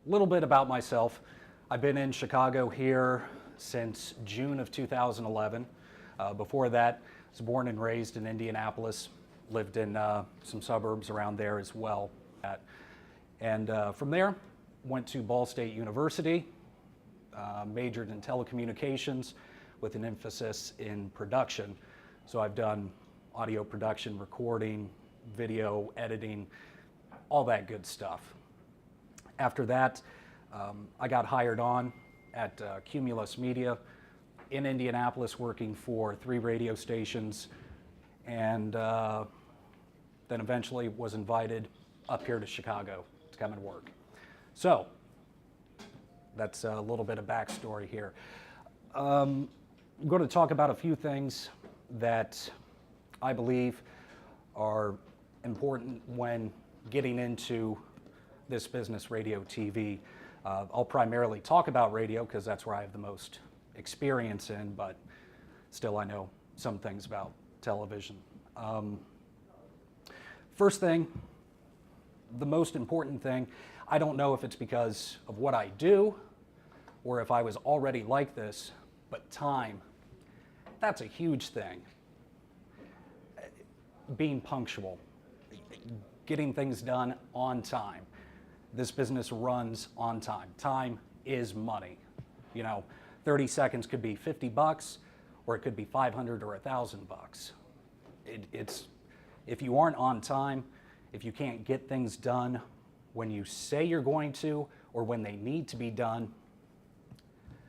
little bit about myself. I've been in Chicago here since June of 2011. Before that, I was born and raised in Indianapolis, lived in some suburbs around there as well. And from there, went to Ball State University, majored in telecommunications with an emphasis in production. So I've done audio production, recording, video editing, all that good stuff. After that, I got hired on at Cumulus Media in Indianapolis, working for 3 radio stations, and then eventually was invited up here to Chicago to come and work. So that's a little bit of backstory here. I'm going to talk about a few things that I believe are important when getting into this business, radio, TV. I'll primarily talk about radio because that's where I have the most experience in, but still I know some things about television. First thing, the most important thing, I don't know if it's because of what I do or if I was already like this, but time, that's a huge thing. Being punctual, getting things done on time. This business runs on time. Time is money. You know, 30 seconds could be $50, or it could be 500 or $1,000. It's if you aren't on time, if you can't get things done when you say you're going to, or when they need to be done,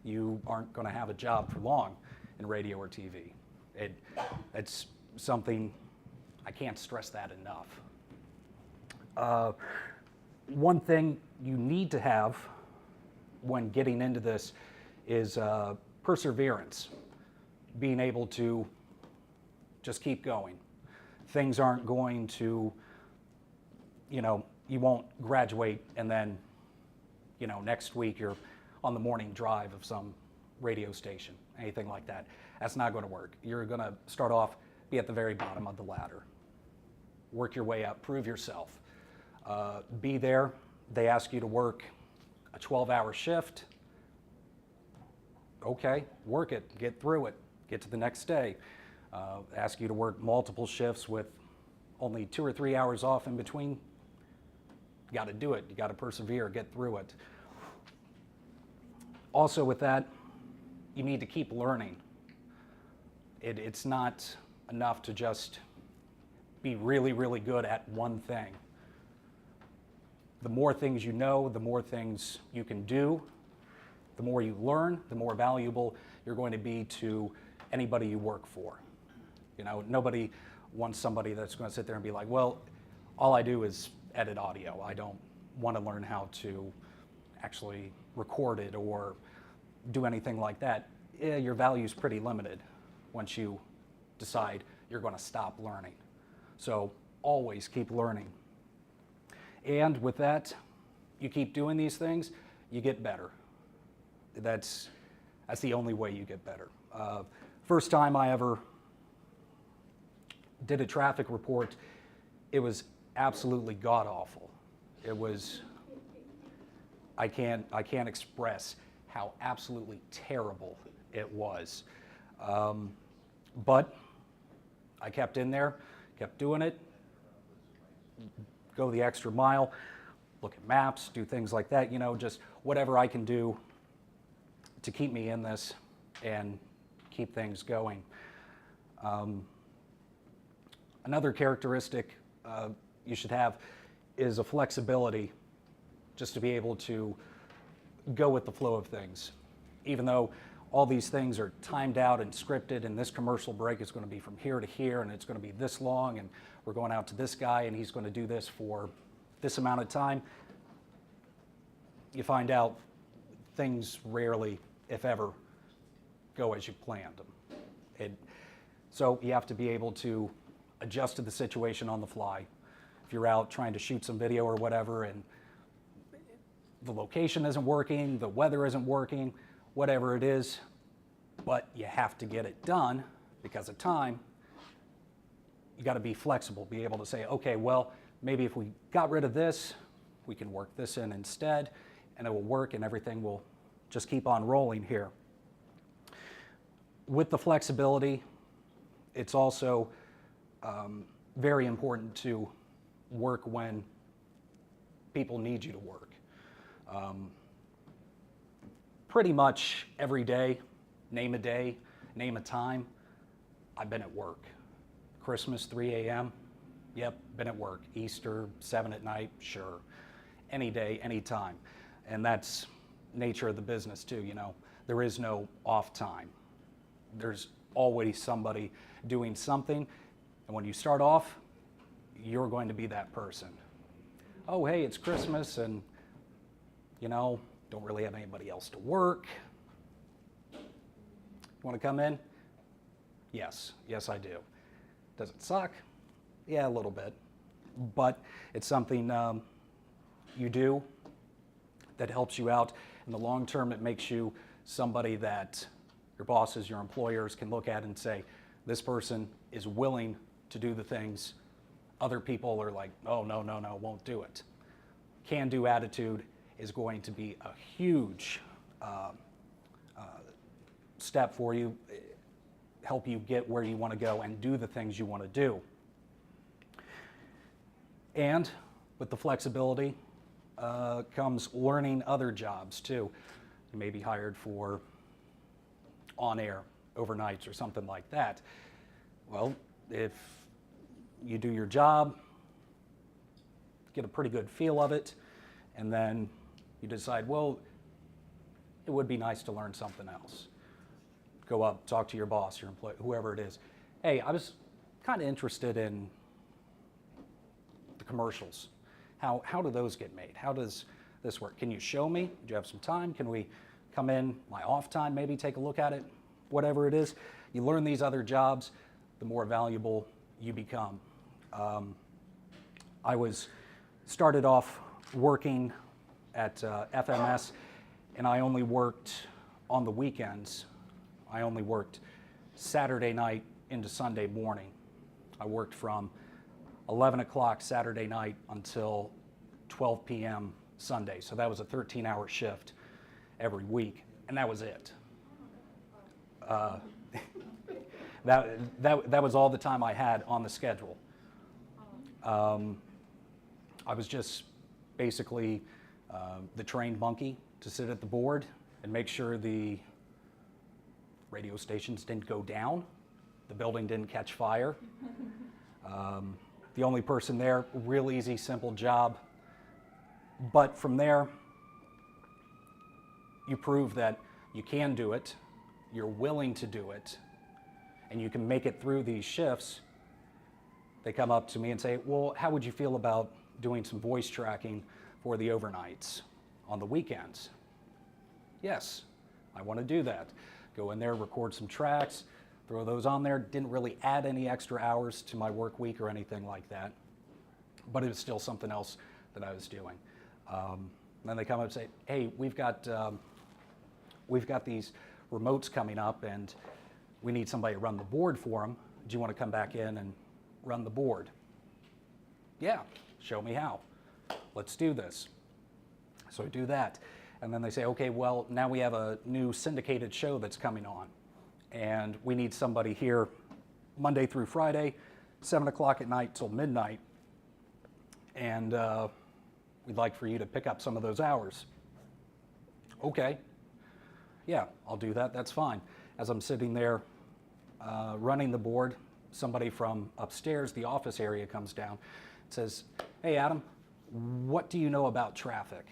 you aren't going to have a job for long in radio or TV. It's something, I can't stress that enough. One thing you need to have when getting into this is perseverance, being able to just keep going. Things aren't going to, you know, you won't graduate and then, you know, next week you're on the morning drive of some radio station, anything like that. That's not going to work. You're going to start off, be at the very bottom of the ladder, work your way up, prove yourself. Be there. They ask you to work a 12-hour shift. Okay, work it, get through it, get to the next day. Ask you to work multiple shifts with only 2 or 3 hours off in between. You got to do it. You got to persevere, get through it. Also with that, you need to keep learning. It's not enough to just be really, really good at one thing. The more things you know, the more things you can do, the more you learn, the more valuable you're going to be to anybody you work for. You know, nobody wants somebody that's going to sit there and be like, well, all I do is edit audio. I don't want to learn how to actually record it or do anything like that. Yeah, your value's pretty limited once you decide you're going to stop learning. So always keep learning. And with that, you keep doing these things, you get better. That's the only way you get better. First time I ever did a traffic report, it was absolutely god-awful. It was, I can't express how absolutely terrible it was. But I kept in there, kept doing it, go the extra mile, look at maps, do things like that, you know, just whatever I can do to keep me in this and keep things going. Another characteristic you should have is a flexibility, just to be able to go with the flow of things. Even though all these things are timed out and scripted, and this commercial break is going to be from here to here, and it's going to be this long, and we're going out to this guy, and he's going to do this for this amount of time, you find out things rarely, if ever, go as you planned them. So you have to be able to adjust to the situation on the fly. If you're out trying to shoot some video or whatever, and the location isn't working, the weather isn't working, whatever it is, but you have to get it done because of time, you got to be flexible, be able to say, okay, well, maybe if we got rid of this, we can work this in instead, and it will work and everything will just keep on rolling here. With the flexibility, it's also very important to work when people need you to work. Pretty much every day, name a time, I've been at work. Christmas, 3 a.m., yep, been at work. Easter, 7 at night, sure. Any day, any time. And that's nature of the business too, you know. There is no off time. There's always somebody doing something, and when you start off, you're going to be that person. Oh, hey, it's Christmas, and, you know, don't really have anybody else to work. You want to come in? Yes, I do. Does it suck? Yeah, a little bit. But it's something you do that helps you out. In the long term, it makes you somebody that your bosses, your employers can look at and say, this person is willing to do the things other people are like, oh, no, won't do it. Can-do attitude is going to be a huge step for you, help you get where you want to go and do the things you want to do. And with the flexibility comes learning other jobs too. You may be hired for on-air overnights or something like that. Well, if you do your job, get a pretty good feel of it, and then you decide, well, it would be nice to learn something else. Go up, talk to your boss, your employee, whoever it is. Hey, I was kind of interested in the commercials. How do those get made? How does this work? Can you show me? Do you have some time? Can we come in my off time, maybe take a look at it? Whatever it is, you learn these other jobs, the more valuable you become. I started off working at FMS, and I only worked on the weekends. I only worked Saturday night into Sunday morning. I worked from 11 o'clock Saturday night until 12 p.m. Sunday. So that was a 13-hour shift every week, and that was it. That was all the time I had on the schedule. I was just basically the trained monkey to sit at the board and make sure the radio stations didn't go down, the building didn't catch fire. The only person there, real easy, simple job. But from there, you prove that you can do it, you're willing to do it, and you can make it through these shifts. They come up to me and say, well, how would you feel about doing some voice tracking for the overnights on the weekends? Yes, I want to do that. Go in there, record some tracks, throw those on there. Didn't really add any extra hours to my work week or anything like that, but it was still something else that I was doing. Then they come up and say, hey, we've got these remotes coming up and we need somebody to run the board for them. Do you want to come back in and run the board? Yeah, show me how. Let's do this. So I do that. And then they say, okay, well, now we have a new syndicated show that's coming on. And we need somebody here Monday through Friday, 7 o'clock at night till midnight. And we'd like for you to pick up some of those hours. Okay. Yeah, I'll do that. That's fine. As I'm sitting there running the board, somebody from upstairs, the office area, comes down and says, hey, Adam, what do you know about traffic?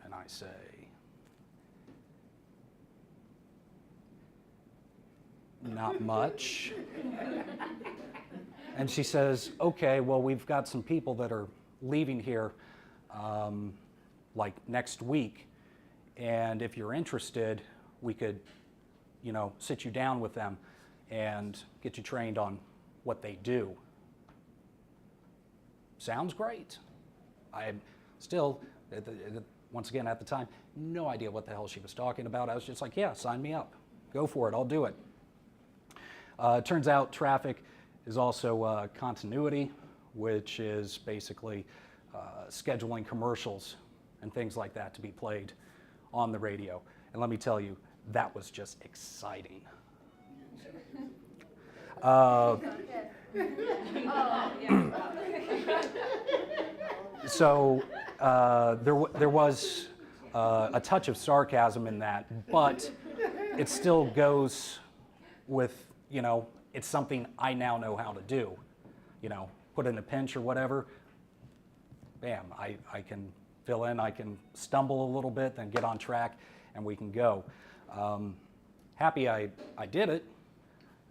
And I say, not much. And she says, okay, well, we've got some people that are leaving here like next week. And if you're interested, we could, sit you down with them and get you trained on what they do. Sounds great. I still, once again, at the time, no idea what the hell she was talking about. I was just like, yeah, sign me up. Go for it. I'll do it. It turns out traffic is also continuity, which is basically scheduling commercials and things like that to be played on the radio. And let me tell you, that was just exciting. So there was a touch of sarcasm in that, but it still goes with, it's something I now know how to do. Put in a pinch or whatever, bam, I can fill in, I can stumble a little bit, then get on track, and we can go. Happy I did it.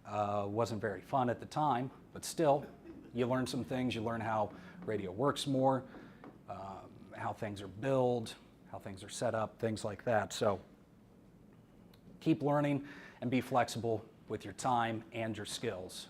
Wasn't very fun at the time, but still, you learn some things. You learn how radio works more, how things are built, how things are set up, things like that. So keep learning and be flexible with your time and your skills.